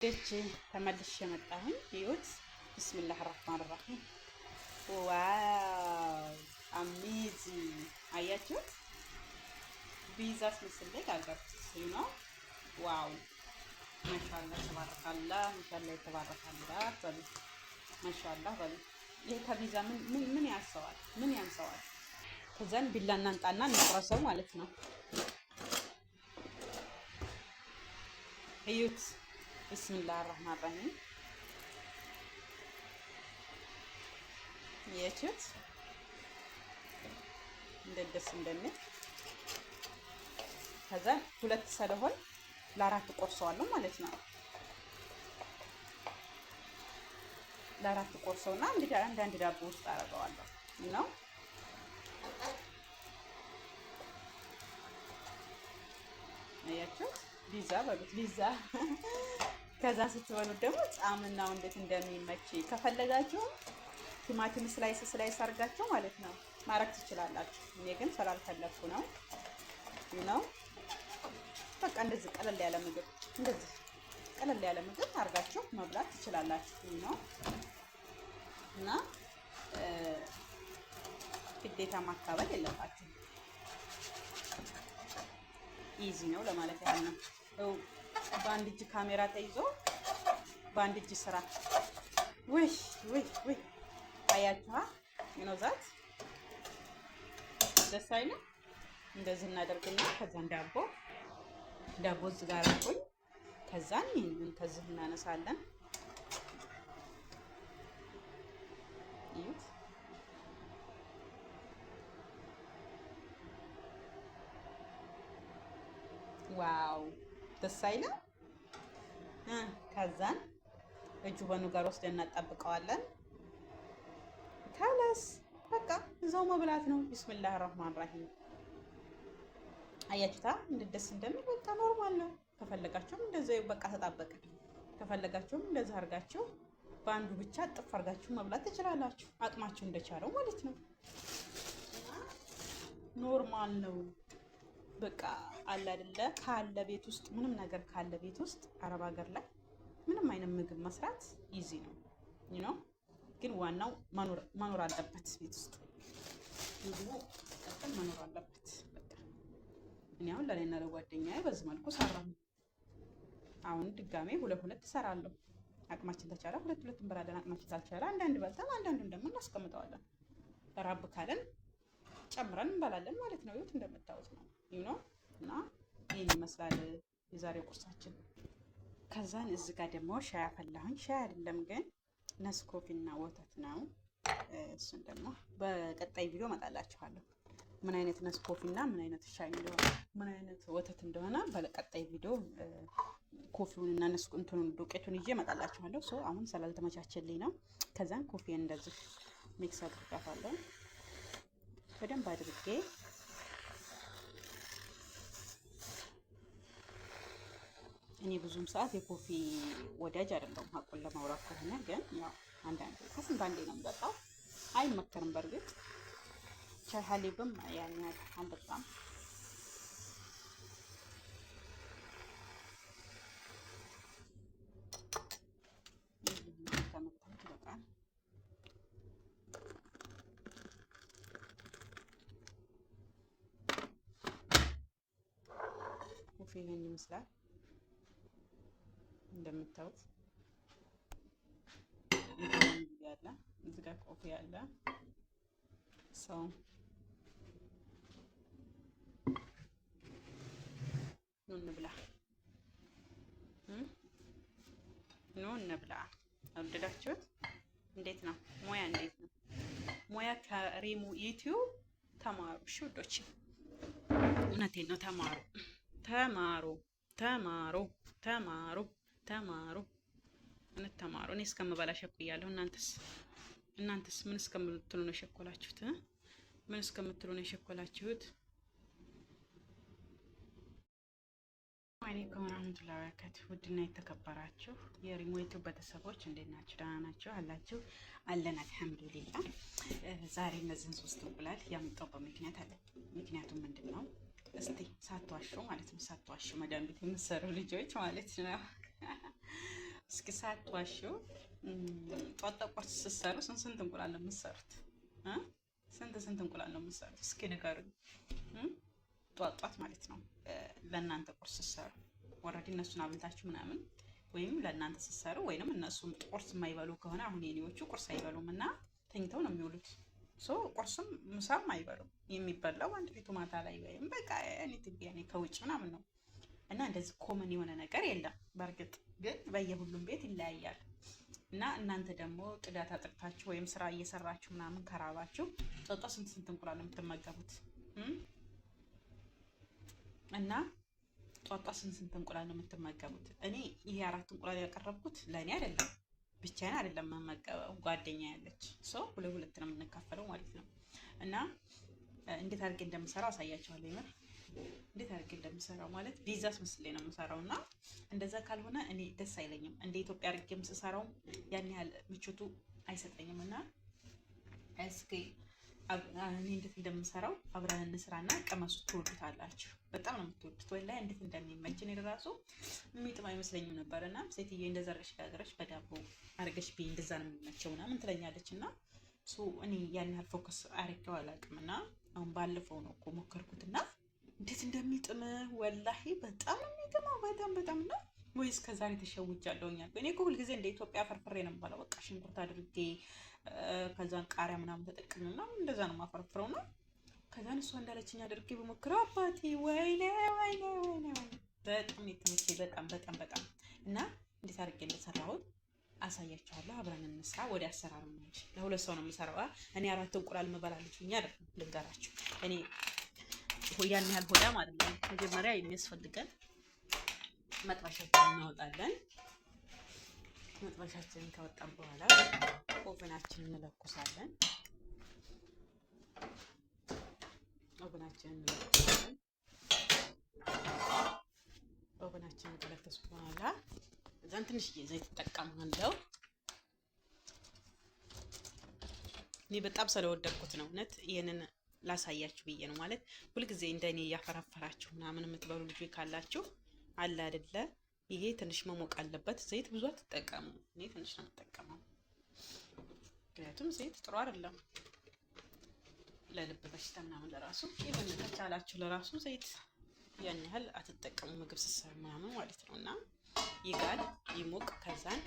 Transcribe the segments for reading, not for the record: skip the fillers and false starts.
እቺ ተመልሼ መጣሁኝ። ይሁት ቢስሚላህ አርህማን አርሂም። ዋው አሜዚንግ! አያችሁት? ቢዛስ ምስል ላይ አልገርኩት ነው። ዋው ማሻአላህ ተባረካላህ፣ ማሻአላህ የተባረካላህ በሉ፣ ማሻአላህ በሉ። ይሄ ከቢዛ ምን ያንሰዋል? ምን ያንሰዋል? ከዛን ቢላ እናንጣና እንቆረሰው ማለት ነው። እዩት። ቢስሚላህ አርህማን አርሂም። የቹት እንዴት ደስ እንደሚል። ከዛ ሁለት ስለሆን ለአራት ቆርሰዋለሁ ማለት ነው። ለአራት ቆርሰውና አንድ ዳቦ ውስጥ አደርገዋለሁ ነው። አያችሁ? ቢዛ በሉት ቢዛ። ከዛ ስትበሉት ደግሞ ጣዕምናው እንዴት እንደሚመች ከፈለጋችሁ ቲማቲም ስላይስ አድርጋችሁ ማለት ነው ማረግ ትችላላችሁ። እኔ ግን ስላልፈለኩ ነው ነው። በቃ እንደዚህ ቀለል ያለ ምግብ አድርጋችሁ መብላት ትችላላችሁ ነው። እና ግዴታ ማካበል የለባችሁ። ኢዚ ነው ለማለት ያህል ነው። በአንድ እጅ ካሜራ ተይዞ በአንድ እጅ ስራ። ውይ አያችኋ? ዛት ደስ አይልም? እንደዚህ እናደርግና ከዛን ዳቦ እዚህ ጋር አድርጎኝ ከዛን ይሄንን ከዚህ እናነሳለን። እዩት። ዋው ደስ አይልም? ከዛን እጁ በኑጋር ወስደን እናጣብቀዋለን። ካላስ በቃ እዛው መብላት ነው። ቢስሚላህ አርህማን አርሂም። አያችሁታ እንዴት ደስ እንደሚል። በቃ ኖርማል ነው። ከፈለጋችሁም እንደዚህ በቃ ተጣበቀ። ከፈለጋችሁም እንደዚህ አድርጋችሁ በአንዱ ብቻ ጥፍ አድርጋችሁ መብላት ትችላላችሁ። አቅማችሁ እንደቻለው ማለት ነው። ኖርማል ነው። በቃ አለ አይደለ? ካለ ቤት ውስጥ ምንም ነገር ካለ ቤት ውስጥ አረብ ሀገር ላይ ምንም አይነት ምግብ መስራት ኢዚ ነው። ግን ዋናው መኖር አለበት ቤት ውስጥ ምግቡ መኖር አለበት። በቃ እኔ አሁን ለኔና ለጓደኛዬ በዚህ መልኩ ሰራሁ። አሁን ድጋሜ ሁለት እሰራለሁ። አቅማችን ተቻለ ሁለት እንበላለን። አቅማችን ካልቻለ አንዳንድ በልተን አንዳንዱን ደግሞ እናስቀምጠዋለን። ራብ ካለን ጨምረን እንበላለን ማለት ነው። ይሁት እንደምታዩት ነው እና ይሄን ይመስላል የዛሬው ቁርሳችን። ከዛን እዚህ ጋር ደግሞ ሻይ አፈላሁኝ። ሻይ አይደለም ግን ነስኮፊና ወተት ነው። እሱን ደግሞ በቀጣይ ቪዲዮ እመጣላችኋለሁ። ምን አይነት ነስኮፊና ምን አይነት ሻይ እንደሆነ ምን አይነት ወተት እንደሆነ በቀጣይ ቪዲዮ ኮፊውን እና እንትኑን ዱቄቱን ይዤ እመጣላችኋለሁ። ሶ አሁን ስላልተመቻቸልኝ ነው። ከዛን ኮፊን እንደዚህ ሚክስ አድርጋታለሁ በደንብ አድርጌ። እኔ ብዙም ሰዓት የኮፊ ወዳጅ አይደለሁም ሀቁን ለማውራት ከሆነ። ግን ያው አንዳንዴ ከስንት አንዴ ነው የምጠጣው። አይመከርም በእርግጥ ቻይ ሀሊብም ያን ያህል አንጠጣም። ከመጣሁት በቃል ኮፊ ይሄን ይመስላል እንደምታዩት። ያለ እዚህ ጋር ኮፊ ያለ ሰው እንብላ እንብላ። ወደዳችሁት? እንዴት ነው ሙያ? እንዴት ነው ሙያ? ከሪሙ ዩቲዩብ ተማሩ። እሺ ውዶች፣ እውነቴን ነው። ተማሩ እውነት ተማሩ። እኔ እስከምበላ ሸኩያለሁ። እናንተስ ምን እስከምትሉ ነው የሸኮላችሁት? ምን እስከምትሉ ነው የሸኮላችሁት? ወአለይኩም ወራህመቱላሂ ወበረካቱህ። ውድና የተከበራችሁ የሪሙ ዩቲዩብ ቤተሰቦች እንዴት ናችሁ? ደህና ናችሁ አላችሁ? አለን አልሐምዱሊላህ። ዛሬ እነዚህን 3 እንቁላል ያመጣሁበት ምክንያት አለ። ምክንያቱም ምንድን ነው? እስቲ ሳትዋሹ ማለት ነው፣ ሳትዋሹ መዳም ቤት የምትሰሩ ልጆች ማለት ነው እስኪ ሳትዋሹ ጧት ቁርስ ስትሰሩ ስንት እንቁላል ነው የምትሰሩት? ስንት እንቁላል ነው የምትሰሩት? እስኪ ንገሩኝ። ጧት ማለት ነው ለእናንተ ቁርስ ስትሰሩ ወረዲ እነሱን አብልታችሁ ምናምን ወይም ለእናንተ ስትሰሩ ወይንም እነሱም ቁርስ የማይበሉ ከሆነ አሁን የኔዎቹ ቁርስ አይበሉም እና ተኝተው ነው የሚውሉት። ቁርስም ምሳም አይበሉም። የሚበላው አንድ ቤቱ ማታ ላይ ወይም በቃ ያኔ ከውጭ ምናምን ነው እና እንደዚህ ኮመን የሆነ ነገር የለም። በእርግጥ ግን በየሁሉም ቤት ይለያያል። እና እናንተ ደግሞ ጥዳት አጥርታችሁ ወይም ስራ እየሰራችሁ ምናምን ከራባችሁ ጧት ስንት እንቁላል ነው የምትመገቡት? እና ጧት ስንት እንቁላል ነው የምትመገቡት? እኔ ይሄ 4 እንቁላል ያቀረብኩት ለእኔ አይደለም፣ ብቻዬን አይደለም የምመገበው። ጓደኛ ያለች ሁለት ነው የምንካፈለው ማለት ነው። እና እንዴት አድርጌ እንደምሰራው አሳያችኋለሁ። ይመር እንዴት አድርጌ እንደምሰራው ማለት ፒዛስ መስሌ ነው የምሰራው እና እንደዛ ካልሆነ እኔ ደስ አይለኝም። እንደ ኢትዮጵያ አድርጌ የምሰራው ያን ያህል ምቾቱ አይሰጠኝም። እና እስኪ እኔ እንዴት እንደምሰራው አብረን እንስራና ቀመሱት፣ ትወዱታላችሁ። በጣም ነው የምትወዱት። ወላሂ እንዴት እንደሚመች እኔ ራሱ የሚጥም አይመስለኝም ነበር። እና ሴትዬ እንደዛ አድርገሽ ጋግረሽ በዳቦ አድርገሽ ቢ እንደዛ ነው የሚመቸው ምናምን ትለኛለች። እና እኔ ያን ያህል ፎከስ አድርጌው አላውቅም። እና አሁን ባለፈው ነው እኮ ሞከርኩትና እንዴት እንደሚጥም ወላሂ በጣም ነው የሚጥመው። በጣም ነው ወይስ ከዛሬ ተሸውጃለሁኛል። እኔ እኮ ሁልጊዜ እንደ ኢትዮጵያ ፈርፍሬ ነው የምባለው። በቃ ሽንኩርት አድርጌ ከዛን ቃሪያ ምናምን ተጠቅሜ ምናምን እንደዛ ነው የማፈርፍረው ነው። ከዛን እሷ እንዳለችኝ አድርጌ በሞክረው አባቴ ወይኔ በጣም የተመቸኝ በጣም እና እንዴት አድርጌ እንደሰራሁት አሳያችኋለሁ። አብረን እንስራ። ወደ አሰራር እንሂድ። ለሁለት ሰው ነው የምሰራው። እኔ 4 እንቁላል መበላለች ብኛ አይደለም ልንገራችሁ። እኔ ያን ያህል ሆዳም አይደለም። መጀመሪያ የሚያስፈልገን መጥበሻችንን እናወጣለን። መጥበሻችንን ካወጣን በኋላ ኦቨናችንን እንለኩሳለን። ኦቨናችንን ከለከስኩ በኋላ እዛን ትንሽዬ ዘይት እጠቀማለሁ። እኔ በጣም ስለወደድኩት ነው እውነት ይሄንን ላሳያችሁ ብዬ ነው። ማለት ሁልጊዜ እንደኔ እያፈራፈራችሁ ምናምን የምትበሉ ልጆች ካላችሁ አለ አይደለ፣ ይሄ ትንሽ መሞቅ አለበት። ዘይት ብዙ አትጠቀሙ። እኔ ትንሽ ነው የምጠቀመው፣ ምክንያቱም ዘይት ጥሩ አይደለም ለልብ በሽታ ምናምን። ለራሱ ይሄን ከቻላችሁ ለራሱ ዘይት ያን ያህል አትጠቀሙ ምግብ ስትሰሩ ምናምን ማለት ነው። እና ይጋል ይሞቅ። ከዛን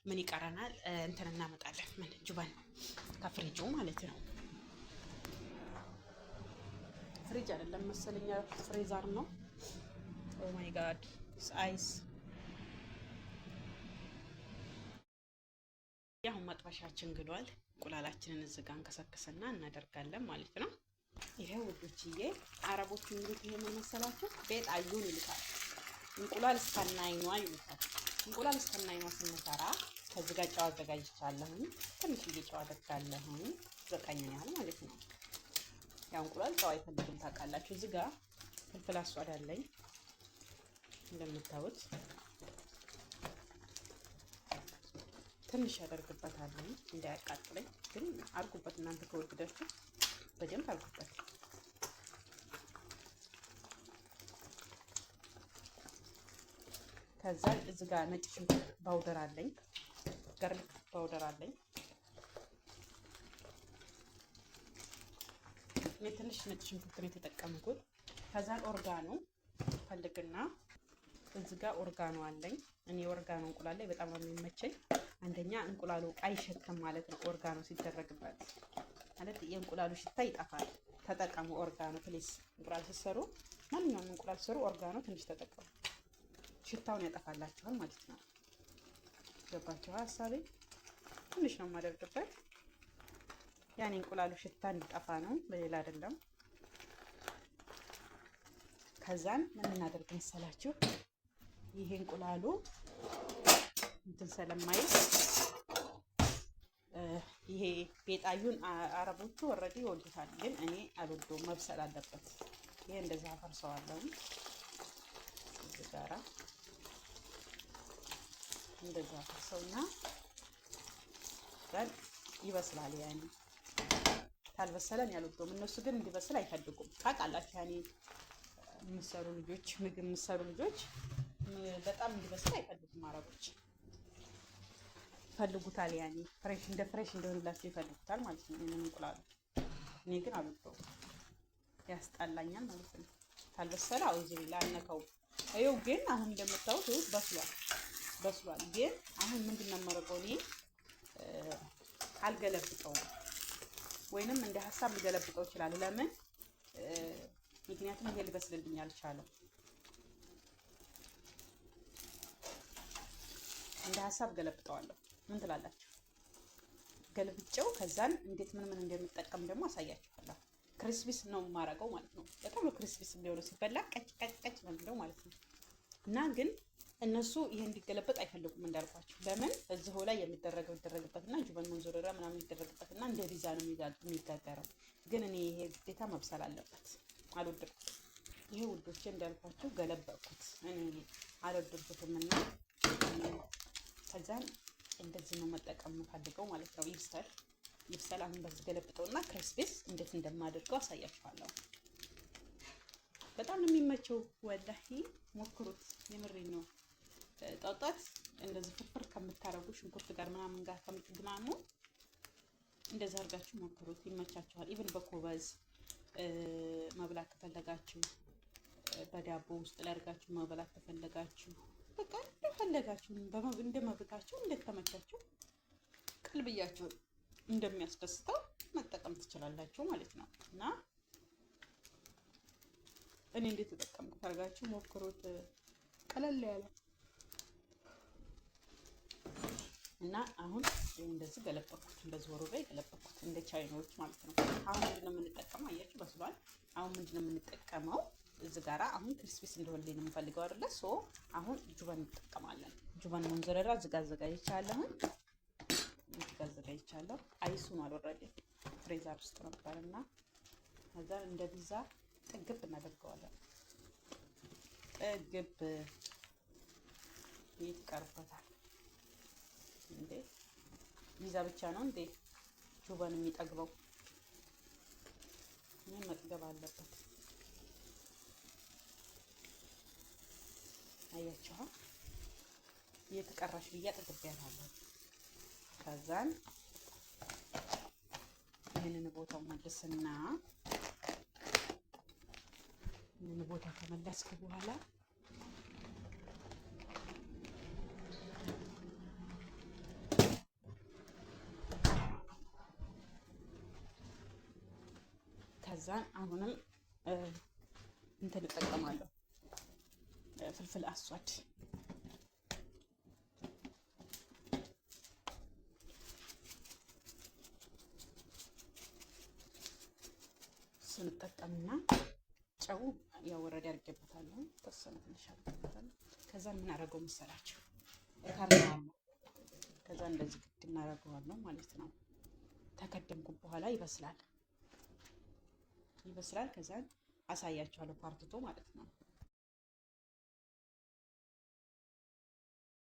ምን ይቀረናል? እንትን እናመጣለን። ምን ጁባን ከፍሪጁ ማለት ነው። ፍሪጅ አይደለም መሰለኝ ፍሬዘር ነው። ኦ ማይ ጋድ አይስ። ያሁን መጥበሻችን ግሏል። እንቁላላችንን እዚህ ጋር እንከሰክስና እናደርጋለን ማለት ነው። ይሄ ውዶችዬ አረቦቹ የሚሉት ይሄ ምን መሰላችሁ? ቤት አዩን ይሉታል። እንቁላል እስከናይኗ ይሉታል። እንቁላል እስከናይኗ ስንሰራ ከዚህ ጋር ጨው አዘጋጅቻለሁ። ትንሽዬ ጨው አደርጋለሁ፣ ዘጠኝ ያህል ማለት ነው። ያው እንቁላል ጨው አይፈልግም ታውቃላችሁ። እዚህ ጋር ፍልፍል አስዋድ አለኝ እንደምታዩት፣ ትንሽ ያደርግበታለሁ እንዳያቃጥለኝ። ግን አርጉበት እናንተ ከወደዳችሁ በደንብ አርጉበት። ከዛ እዚህ ጋር ነጭ ሽንኩርት ባውደር አለኝ፣ ጋርሊክ ባውደር አለኝ። እኔ ትንሽ ነጭ ሽንኩርት ነው የተጠቀምኩት። ከዛን ኦርጋኖ ፈልግና እዚህ ጋር ኦርጋኖ አለኝ። እኔ ኦርጋኖ እንቁላል ላይ በጣም የሚመቸኝ አንደኛ እንቁላሉ አይሸትም ማለት ነው። ኦርጋኖ ሲደረግበት ማለት የእንቁላሉ ሽታ ይጠፋል። ተጠቀሙ ኦርጋኖ ፕሊስ። እንቁላል ስትሰሩ ማንኛውም እንቁላል ሰሩ ኦርጋኖ ትንሽ ተጠቀሙ፣ ሽታውን ያጠፋላችኋል ማለት ነው። ገባችሁ ሀሳቤ? ትንሽ ነው የማደርግበት፣ ያኔ እንቁላሉ ሽታ እንዲጠፋ ነው፣ በሌላ አይደለም። ከዛን ምን እናደርግ መሰላችሁ? ይሄ እንቁላሉ እንትን ስለማይል ይሄ ቤጣዩን አረቦቹ ኦልሬዲ ይወዱታል፣ ግን እኔ አልወደውም። መብሰል አለበት። ይሄ እንደዛ አፈርሰዋለሁ እዚህ ጋራ እንደዛ አፈርሰውና ጋር ይበስላል። ያኔ ታልበሰለን ያልወደውም። እነሱ ግን እንዲበስል አይፈልጉም። ታውቃላችሁ ያኔ የምትሰሩ ልጆች፣ ምግብ የምትሰሩ ልጆች በጣም እንዲበስል አይፈልጉም አረቦች። ይፈልጉታል። ያኔ ፍሬሽ እንደሆንላቸው ይፈልጉታል ማለት ነው ይሄንን እንቁላል። እኔ ግን አልወደውም፣ ያስጣላኛል ማለት ነው። ካልበሰለ አውዝ ቢላ አነካውም። ይኸው ግን አሁን እንደምታዩት በስሏል። ግን አሁን ምንድነው የማደርገው እኔ አልገለብጠውም፣ ወይንም እንደ ሀሳብ ልገለብጠው ይችላል። ለምን? ምክንያቱም ይሄ ሊበስልልኝ አልቻለም። እንደ ሀሳብ ገለብጠዋለሁ። ምን ትላላችሁ? ገልብጨው ከዛን እንዴት ምን እንደምጠቀም ደግሞ አሳያችኋለሁ። ክሪስፒስ ነው የማረገው ማለት ነው። በጣም ክሪስፒስ እንዲሆነው ሲበላ ቀጭ ነው የሚለው ማለት ነው። እና ግን እነሱ ይሄ እንዲገለበጥ አይፈልጉም እንዳልኳችሁ። ለምን? እዚሁ ላይ ይደረግበትና ጁበን መንዞረራ ምናምን ይደረግበትና እንደ ፒዛ ነው የሚጋገረው። ግን እኔ ይሄ ግዴታ መብሰል አለበት። አልወደድኩትም። ይሄ ውዶቼ እንዳልኳችሁ ገለበጥኩት። እኔ አልወደድኩትም እና ከዛን እንደዚህ ነው መጠቀም የምፈልገው ማለት ነው። ይብሰል። አሁን በዚህ ገለብጠውና ክሪስፒስ እንዴት እንደማደርገው አሳያችኋለሁ። በጣም ነው የሚመቸው። ወላሂ ሞክሩት፣ የምሬን ነው። ጣጣት እንደዚህ ፍርፍር ከምታረጉ ሽንኩርት ጋር ምናምን ጋር ከምትግናኑ እንደዚህ አድርጋችሁ ሞክሩት፣ ይመቻችኋል። ኢቭን በኮበዝ መብላት ከፈለጋችሁ፣ በዳቦ ውስጥ ላድርጋችሁ መብላት ከፈለጋችሁ፣ በቃ እንደፈለጋችሁ እንደመብታችሁ እንደተመቻችሁ ቀልብያችሁ እንደሚያስደስተው መጠቀም ትችላላችሁ ማለት ነው። እና እኔ እንዴት ተጠቀምኩት አድርጋችሁ ሞክሩት። ቀለል ያለ እና አሁን እንደዚህ ገለበኩት፣ እንደዚህ ወሮ ላይ ገለበኩት እንደ ቻይናዎች ማለት ነው። አሁን ምንድነው የምንጠቀመው? አያችሁ በስሏል። አሁን ምንድነው የምንጠቀመው? እዚህ ጋራ አሁን ክሪስፒስ እንደሆነልኝ ነው የምፈልገው አይደለ? ሶ አሁን ጁበን እንጠቀማለን። ጁበን መንዘረራ እዚህ አዘጋጅቻለሁ። አይሱን አልወረደም፣ ፍሬዘር ውስጥ ነበርና ከዛ እንደ ፒዛ ጥግብ እናደርገዋለን። ጥግብ ይቀርበታል እንዴ! ፒዛ ብቻ ነው እንዴ ጁበን የሚጠግበው? ምን መጥገብ አለበት? አያችሁ እየተቀራሽ ብያ ጥግቤያለሁ። ከዛን ይህንን ቦታው መልስና ይህንን ቦታ ከመለስኩ በኋላ ከዛን አሁንም እንትን እጠቀማለሁ ፍልፍል አስዋድ ስንጠቀምና ጨው ያወረደ አድርጌበታለሁ። ተወሰነ ትንሽ አድርጌበታለሁ። ከዛ ምን አደረገው መሰላችሁ? ታርናለሁ። ከዛ እንደዚህ ግድ እናደርገዋለሁ ማለት ነው። ተከደምኩ በኋላ ይበስላል። ከዛ አሳያችኋለሁ ፓርትቶ ማለት ነው።